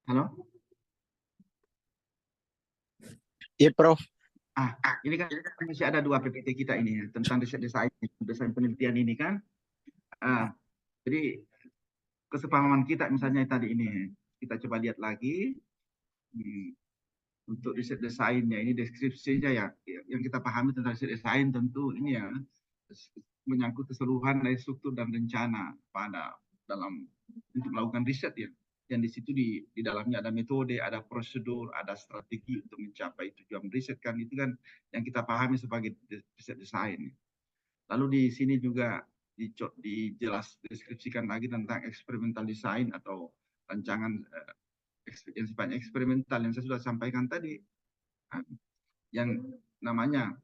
Halo. Iya, Prof. Ah, ini kan masih ada dua PPT kita ini ya, tentang riset desain, desain penelitian ini kan. Ah, jadi kesepahaman kita misalnya tadi ini, kita coba lihat lagi. Hmm, untuk riset desainnya ini deskripsinya ya, yang kita pahami tentang riset desain tentu ini ya menyangkut keseluruhan dari struktur dan rencana pada dalam untuk melakukan riset ya. Yang di situ di dalamnya ada metode, ada prosedur, ada strategi untuk mencapai tujuan riset kan itu kan yang kita pahami sebagai riset desain. Lalu di sini juga dijelas deskripsikan lagi tentang experimental design atau rancangan yang sifatnya eksperimental yang saya sudah sampaikan tadi. Nah, yang namanya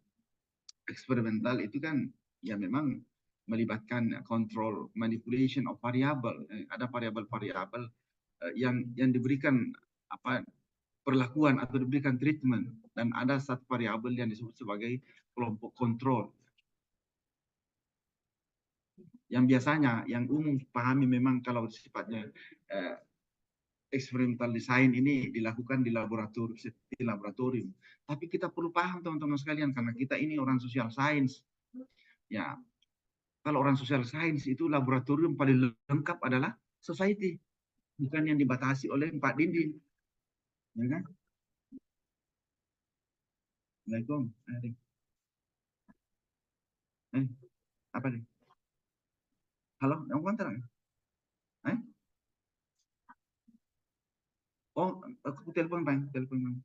eksperimental itu kan ya memang melibatkan control manipulation of variable. Ada variabel-variabel yang diberikan apa perlakuan atau diberikan treatment dan ada satu variabel yang disebut sebagai kelompok kontrol yang biasanya yang umum pahami memang kalau sifatnya eh, eksperimental design ini dilakukan di laboratorium. Tapi kita perlu paham teman-teman sekalian karena kita ini orang social science. Ya, kalau orang social science itu laboratorium paling lengkap adalah society, bukan yang dibatasi oleh empat dinding. Ya kan? Assalamualaikum. Eh, apa nih? Halo, yang kontra? Eh? Oh, aku telepon bang, telepon bang.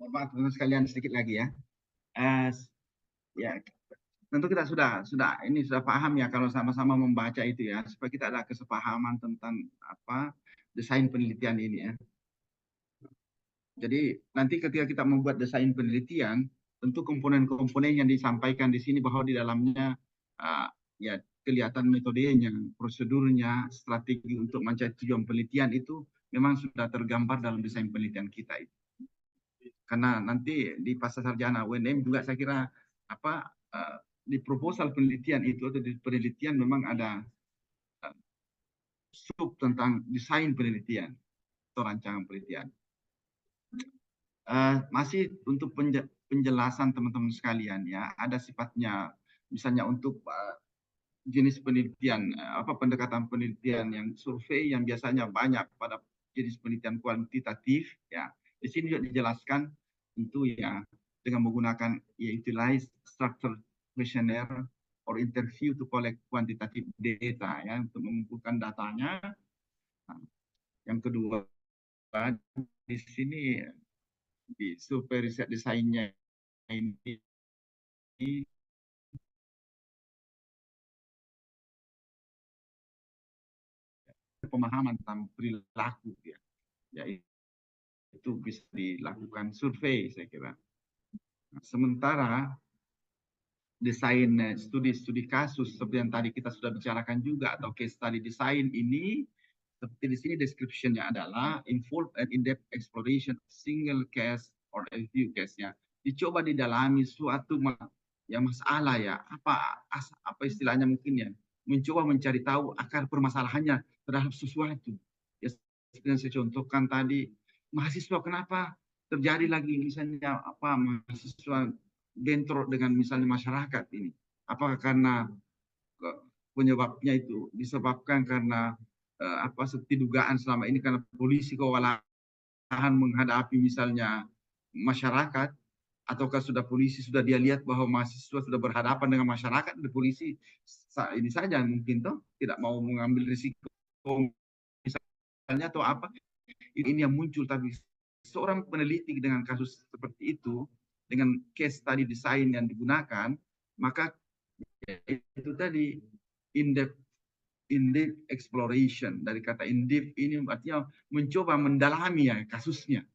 Maaf, teman sekalian sedikit lagi ya. Eh, ya, tentu kita sudah paham ya kalau sama-sama membaca itu ya, supaya kita ada kesepahaman tentang apa desain penelitian ini ya. Jadi nanti ketika kita membuat desain penelitian, tentu komponen-komponen yang disampaikan di sini bahwa di dalamnya uh, ya kelihatan metodenya, prosedurnya, strategi untuk mencapai tujuan penelitian itu memang sudah tergambar dalam desain penelitian kita itu. Karena nanti di pasca sarjana UNM juga saya kira apa di proposal penelitian itu atau di penelitian memang ada sub tentang desain penelitian atau rancangan penelitian. Masih untuk penjelasan teman-teman sekalian ya, ada sifatnya misalnya untuk jenis penelitian apa pendekatan penelitian yang survei yang biasanya banyak pada jenis penelitian kuantitatif ya. Di sini juga dijelaskan tentu ya dengan menggunakan ya utilize structure questionnaire or interview to collect quantitative data ya untuk mengumpulkan datanya. Nah, yang kedua di sini di survei riset desainnya ini pemahaman tentang perilaku ya. Ya itu bisa dilakukan survei saya kira. Nah, sementara desain studi-studi kasus seperti yang tadi kita sudah bicarakan juga atau case study design ini seperti di sini description-nya adalah involve and in-depth exploration single case or a few case ya. Dicoba didalami suatu yang masalah ya, apa istilahnya mungkin ya, mencoba mencari tahu akar permasalahannya terhadap sesuatu. Ya, seperti yang saya contohkan tadi, mahasiswa kenapa terjadi lagi misalnya apa mahasiswa bentrok dengan misalnya masyarakat ini. Apakah karena penyebabnya itu disebabkan karena apa seperti dugaan selama ini karena polisi kewalahan menghadapi misalnya masyarakat ataukah sudah polisi sudah dia lihat bahwa mahasiswa sudah berhadapan dengan masyarakat dan polisi ini saja mungkin toh tidak mau mengambil risiko misalnya atau apa ini yang muncul tapi seorang peneliti dengan kasus seperti itu dengan case study design yang digunakan maka itu tadi in-depth exploration dari kata in-depth ini artinya mencoba mendalami ya kasusnya.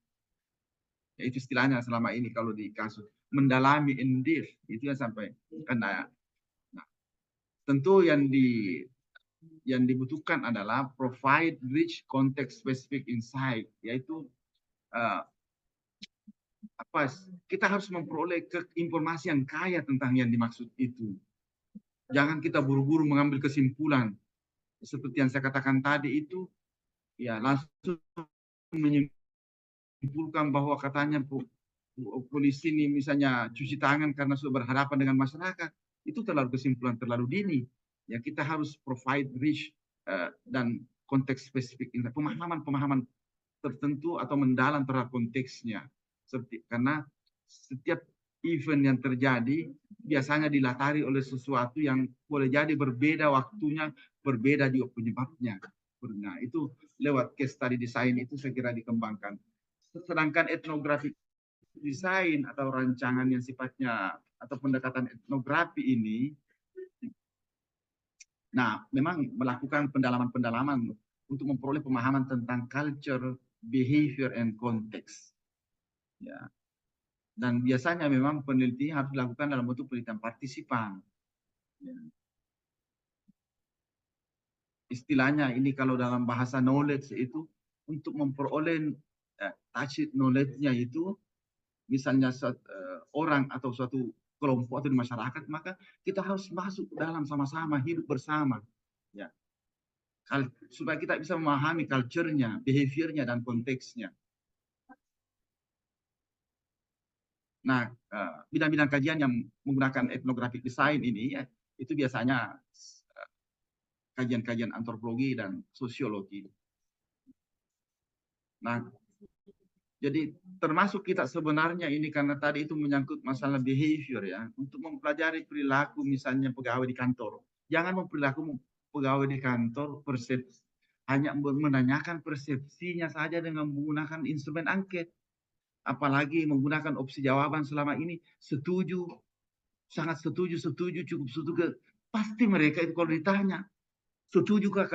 Ya, itu istilahnya selama ini kalau di kasus mendalami in-depth itu yang sampai karena nah, tentu yang dibutuhkan adalah provide rich context specific insight yaitu uh, apa kita harus memperoleh informasi yang kaya tentang yang dimaksud itu. Jangan kita buru-buru mengambil kesimpulan seperti yang saya katakan tadi itu ya langsung menyimpulkan bahwa katanya polisi ini misalnya cuci tangan karena sudah berhadapan dengan masyarakat itu terlalu kesimpulan terlalu dini ya kita harus provide rich dan konteks spesifik pemahaman tertentu atau mendalam terhadap konteksnya seperti karena setiap event yang terjadi biasanya dilatari oleh sesuatu yang boleh jadi berbeda waktunya berbeda juga penyebabnya. Nah itu lewat case study design itu saya kira dikembangkan. Sedangkan etnografi desain atau rancangan yang sifatnya atau pendekatan etnografi ini, nah memang melakukan pendalaman-pendalaman untuk memperoleh pemahaman tentang culture, behavior, and context. Ya. Dan biasanya memang penelitian harus dilakukan dalam bentuk penelitian partisipan. Ya. Istilahnya ini kalau dalam bahasa knowledge itu untuk memperoleh tacit knowledge-nya itu misalnya orang atau suatu kelompok atau di masyarakat maka kita harus masuk dalam sama-sama hidup bersama ya supaya kita bisa memahami culture-nya, behavior-nya dan konteksnya. Nah, bidang-bidang kajian yang menggunakan ethnographic design ini ya itu biasanya kajian-kajian antropologi dan sosiologi. Nah, jadi termasuk kita sebenarnya ini karena tadi itu menyangkut masalah behavior ya. Untuk mempelajari perilaku misalnya pegawai di kantor. Jangan memperilaku pegawai di kantor persepsi. Hanya menanyakan persepsinya saja dengan menggunakan instrumen angket. apalagi menggunakan opsi jawaban selama ini setuju, sangat setuju, cukup setuju. Pasti mereka itu kalau ditanya, setujukah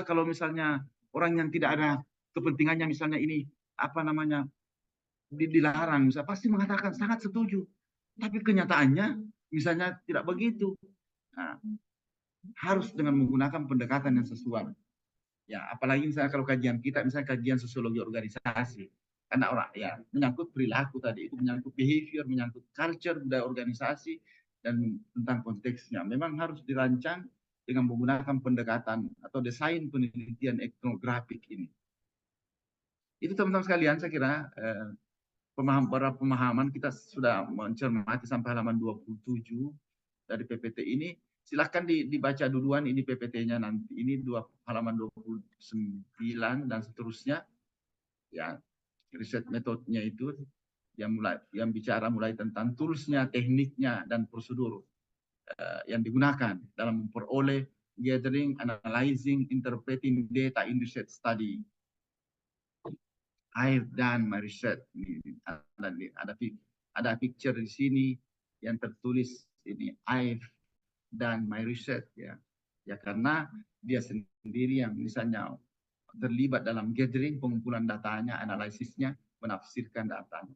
kalau misalnya orang yang tidak ada kepentingannya misalnya ini apa namanya dilarang, misalnya pasti mengatakan sangat setuju. Tapi kenyataannya misalnya tidak begitu. Nah, harus dengan menggunakan pendekatan yang sesuai. Ya, apalagi misalnya kalau kajian kita, misalnya kajian sosiologi organisasi, karena orang ya menyangkut perilaku tadi itu, menyangkut behavior, menyangkut culture budaya organisasi dan tentang konteksnya. Memang harus dirancang dengan menggunakan pendekatan atau desain penelitian etnografik ini. Itu teman-teman sekalian, saya kira pemahaman kita sudah mencermati sampai halaman 27 dari PPT ini. Silahkan dibaca duluan ini PPT-nya nanti. Ini halaman 29 dan seterusnya. Ya, riset metodenya itu yang bicara mulai tentang toolsnya, tekniknya, dan prosedur yang digunakan dalam memperoleh, gathering, analyzing, interpreting data in research study. I've done my research. Ada picture di sini yang tertulis ini I've done my research ya. Ya karena dia sendiri yang misalnya terlibat dalam gathering, pengumpulan datanya, analisisnya, menafsirkan datanya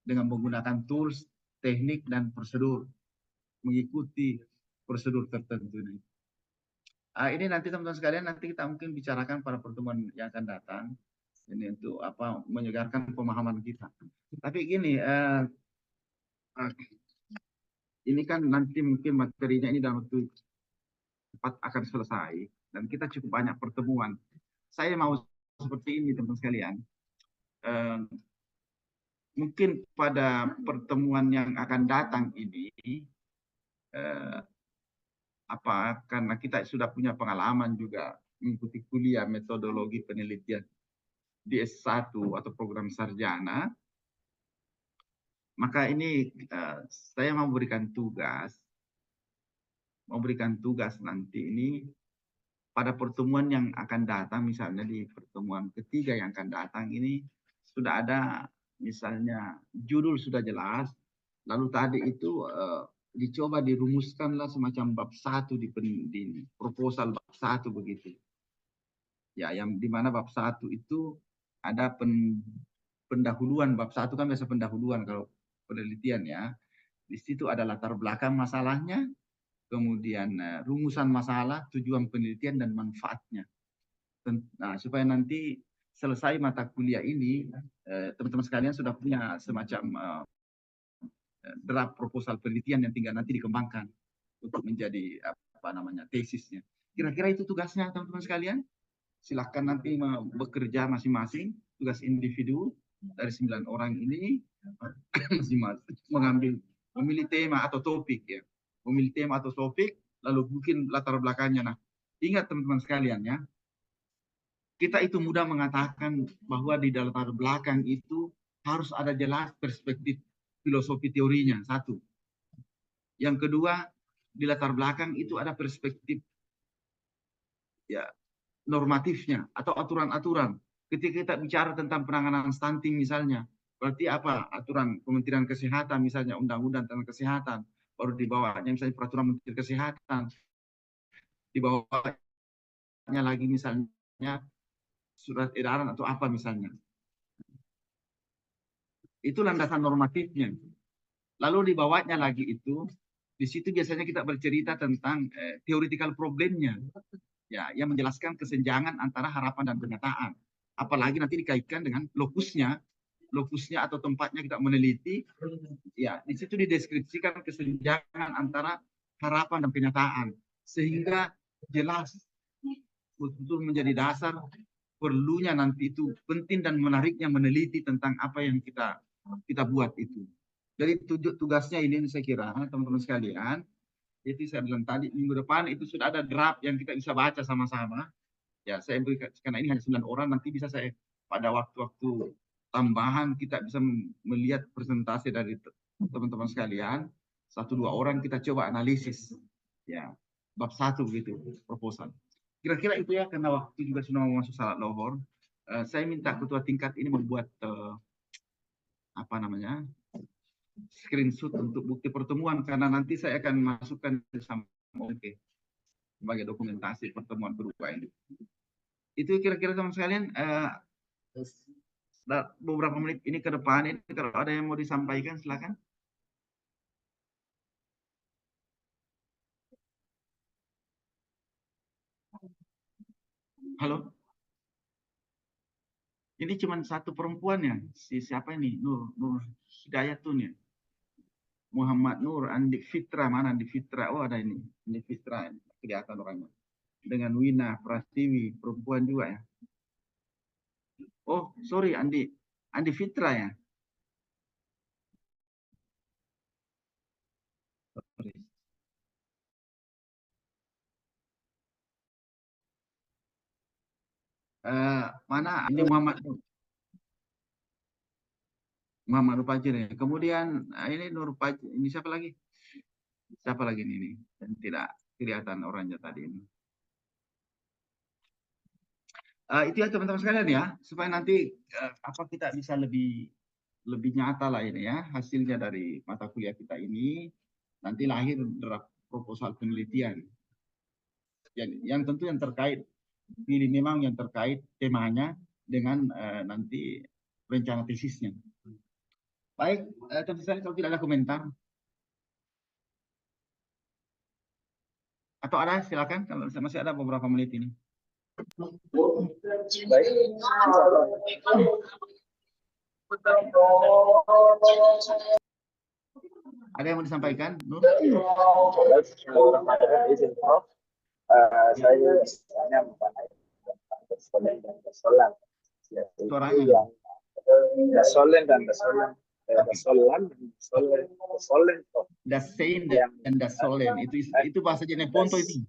dengan menggunakan tools, teknik dan prosedur, mengikuti prosedur tertentu. Ini nanti teman-teman sekalian nanti kita mungkin bicarakan pada pertemuan yang akan datang. Ini untuk apa menyegarkan pemahaman kita. Tapi gini, ini kan nanti mungkin materinya ini dalam waktu cepat akan selesai dan kita cukup banyak pertemuan. Saya mau seperti ini teman-teman sekalian. Mungkin pada pertemuan yang akan datang ini, karena kita sudah punya pengalaman juga mengikuti kuliah metodologi penelitian di S1 atau program sarjana, maka ini saya mau berikan tugas nanti ini pada pertemuan yang akan datang, misalnya di pertemuan ketiga yang akan datang ini sudah ada misalnya judul sudah jelas, lalu tadi itu dicoba dirumuskanlah semacam bab 1 di proposal bab 1 begitu. Ya, yang dimana bab 1 itu ada pendahuluan. Bab 1 kan biasa pendahuluan kalau penelitian ya. Di situ ada latar belakang masalahnya, kemudian rumusan masalah, tujuan penelitian dan manfaatnya. Nah, supaya nanti selesai mata kuliah ini, teman-teman sekalian sudah punya semacam draft proposal penelitian yang tinggal nanti dikembangkan untuk menjadi apa namanya tesisnya. Kira-kira itu tugasnya teman-teman sekalian. Silahkan nanti bekerja masing-masing, tugas individu dari 9 orang ini masing-masing memilih tema atau topik ya. Memilih tema atau topik, lalu bikin latar belakangnya. Nah, ingat teman-teman sekalian ya, kita itu mudah mengatakan bahwa di latar belakang itu harus ada jelas perspektif filosofi teorinya, satu. Yang kedua, di latar belakang itu ada perspektif ya normatifnya atau aturan-aturan. Ketika kita bicara tentang penanganan stunting misalnya, berarti apa? Aturan Kementerian Kesehatan misalnya, undang-undang tentang kesehatan, baru di bawahnya misalnya peraturan Menteri Kesehatan, di bawahnya lagi misalnya surat edaran atau apa misalnya. Itu landasan normatifnya. Lalu di bawahnya lagi itu, di situ biasanya kita bercerita tentang theoretical problemnya, ya, yang menjelaskan kesenjangan antara harapan dan kenyataan. Apalagi nanti dikaitkan dengan lokusnya atau tempatnya kita meneliti, ya, di situ dideskripsikan kesenjangan antara harapan dan kenyataan, sehingga jelas betul-betul menjadi dasar perlunya nanti itu penting dan menariknya meneliti tentang apa yang kita buat itu. Jadi tugasnya ini saya kira teman-teman sekalian, jadi saya bilang tadi minggu depan itu sudah ada draft yang kita bisa baca sama-sama. Ya, saya berikan karena ini hanya 9 orang, nanti bisa saya pada waktu-waktu tambahan kita bisa melihat presentasi dari teman-teman sekalian. 1-2 orang kita coba analisis. Ya, bab 1 begitu proposal. Kira-kira itu ya, karena waktu juga sudah mau masuk salat lohor. saya minta ketua tingkat ini membuat apa namanya screenshot untuk bukti pertemuan karena nanti saya akan masukkan sama oke sebagai dokumentasi pertemuan kedua ini. Itu kira-kira teman sekalian beberapa menit ini ke depan ini kalau ada yang mau disampaikan silakan. Halo. Ini cuma satu perempuan ya. Siapa ini? Nur Hidayatun ya. Muhammad Nur, Andik Fitra mana Andik Fitra? Oh ada ini. Andik Fitra kelihatan orangnya. Dengan Wina Prastiwi, perempuan juga ya. Oh, sorry Andi. Andi Fitra ya. Sorry. Mana ini Muhammad Nur. Muhammad Nur Fajir ya. Kemudian ini Nur Fajir. Ini siapa lagi? Siapa lagi ini? Dan tidak kelihatan orangnya tadi ini. Itu ya teman-teman sekalian ya, supaya nanti apa kita bisa lebih nyata lah ini ya hasilnya dari mata kuliah kita ini nanti lahir draft proposal penelitian yang tentu yang terkait pilih memang yang terkait temanya dengan nanti rencana tesisnya. Baik, tentu saja kalau tidak ada komentar atau ada silakan kalau masih ada beberapa menit ini. Baik. Ada yang mau disampaikan, Nur? Izin Prof. Saya hanya mengenai gasolen dan gasolan. Suaranya. Gasolen dan gasolan. Gasolen. Dasein dan dasolen itu bahasa Jeneponto itu.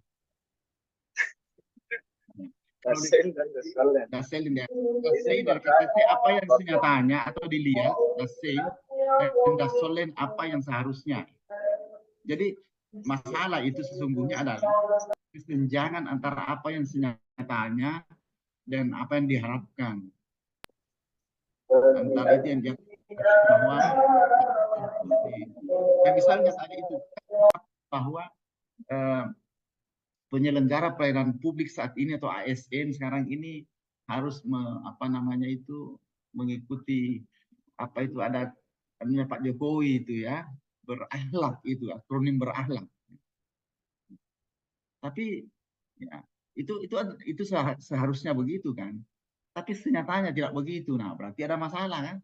Dasein dan gasolen. Dasein dari kata C apa yang senyatanya atau dilihat, dasein dan dasolen apa yang seharusnya. Jadi masalah itu sesungguhnya adalah kesenjangan antara apa yang senyatanya dan apa yang diharapkan. Antara itu yang dia bahwa misalnya tadi itu bahwa penyelenggara pelayanan publik saat ini atau ASN sekarang ini harus mengikuti apa itu ada Pak Jokowi itu ya berakhlak itu akronim berakhlak. Tapi ya, itu seharusnya begitu kan. Tapi senyatanya tidak begitu. Nah, berarti ada masalah kan?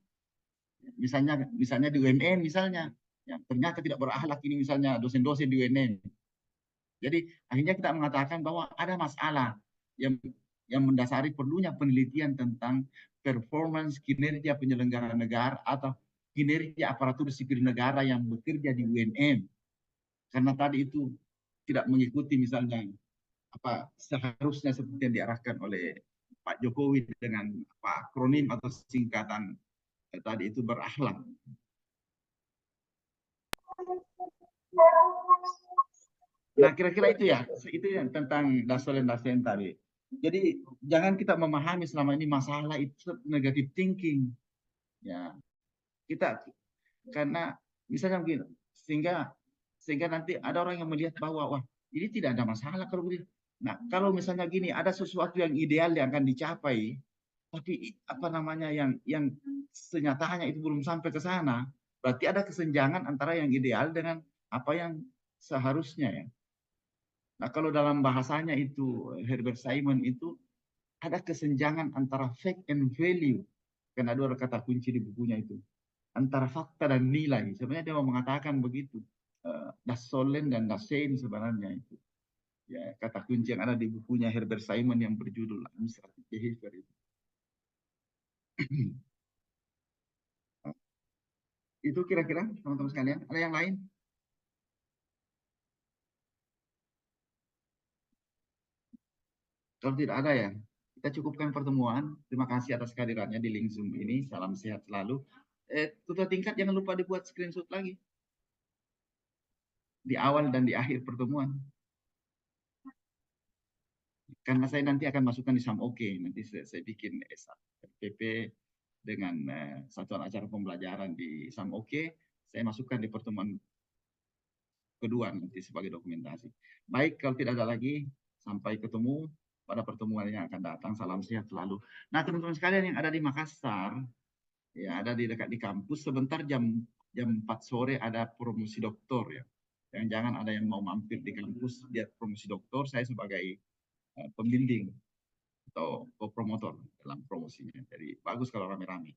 Misalnya di UNN misalnya, ya, ternyata tidak berakhlak ini misalnya dosen-dosen di UNN. Jadi akhirnya kita mengatakan bahwa ada masalah yang mendasari perlunya penelitian tentang performance kinerja penyelenggara negara atau kinerja aparatur sipil negara yang bekerja di UNN. Karena tadi itu tidak mengikuti misalnya apa seharusnya seperti yang diarahkan oleh Pak Jokowi dengan apa akronim atau singkatan tadi itu berakhlak. Nah, kira-kira itu ya yang tentang dasolen tadi. Jadi jangan kita memahami selama ini masalah itu negative thinking. Ya, kita karena misalnya begini, sehingga nanti ada orang yang melihat bahwa wah ini tidak ada masalah kalau begini. Nah, kalau misalnya gini ada sesuatu yang ideal yang akan dicapai, tapi apa namanya yang senyatanya itu belum sampai ke sana, berarti ada kesenjangan antara yang ideal dengan apa yang seharusnya ya. Nah, kalau dalam bahasanya itu Herbert Simon itu ada kesenjangan antara fact and value. Karena ada kata kunci di bukunya itu. Antara fakta dan nilai. Sebenarnya dia mau mengatakan begitu. Das Sollen dan Das Sein sebenarnya itu. Ya, kata kunci yang ada di bukunya Herbert Simon yang berjudul Administrative Behavior itu. Itu kira-kira teman-teman sekalian. Ada yang lain? Kalau tidak ada ya, kita cukupkan pertemuan. Terima kasih atas kehadirannya di link Zoom ini. Salam sehat selalu. Ketua tingkat jangan lupa dibuat screenshot lagi. Di awal dan di akhir pertemuan. Karena saya nanti akan masukkan di SAMOKE, nanti saya bikin SPP dengan satuan acara pembelajaran di SAMOKE, saya masukkan di pertemuan kedua nanti sebagai dokumentasi. Baik, kalau tidak ada lagi, sampai ketemu pada pertemuan yang akan datang. Salam sehat selalu. Nah, teman-teman sekalian yang ada di Makassar, ya ada di dekat di kampus, sebentar jam 4 sore ada promosi doktor ya. Jangan ada yang mau mampir di kampus lihat promosi doktor, saya sebagai pembimbing atau promotor dalam promosinya. Jadi bagus kalau rame-rame.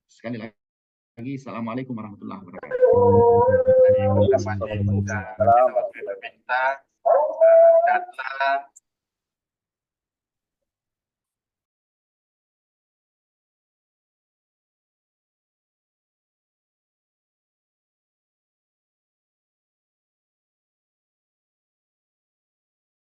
Sekali lagi, Assalamualaikum warahmatullahi wabarakatuh. Waalaikumsalam warahmatullahi wabarakatuh. Data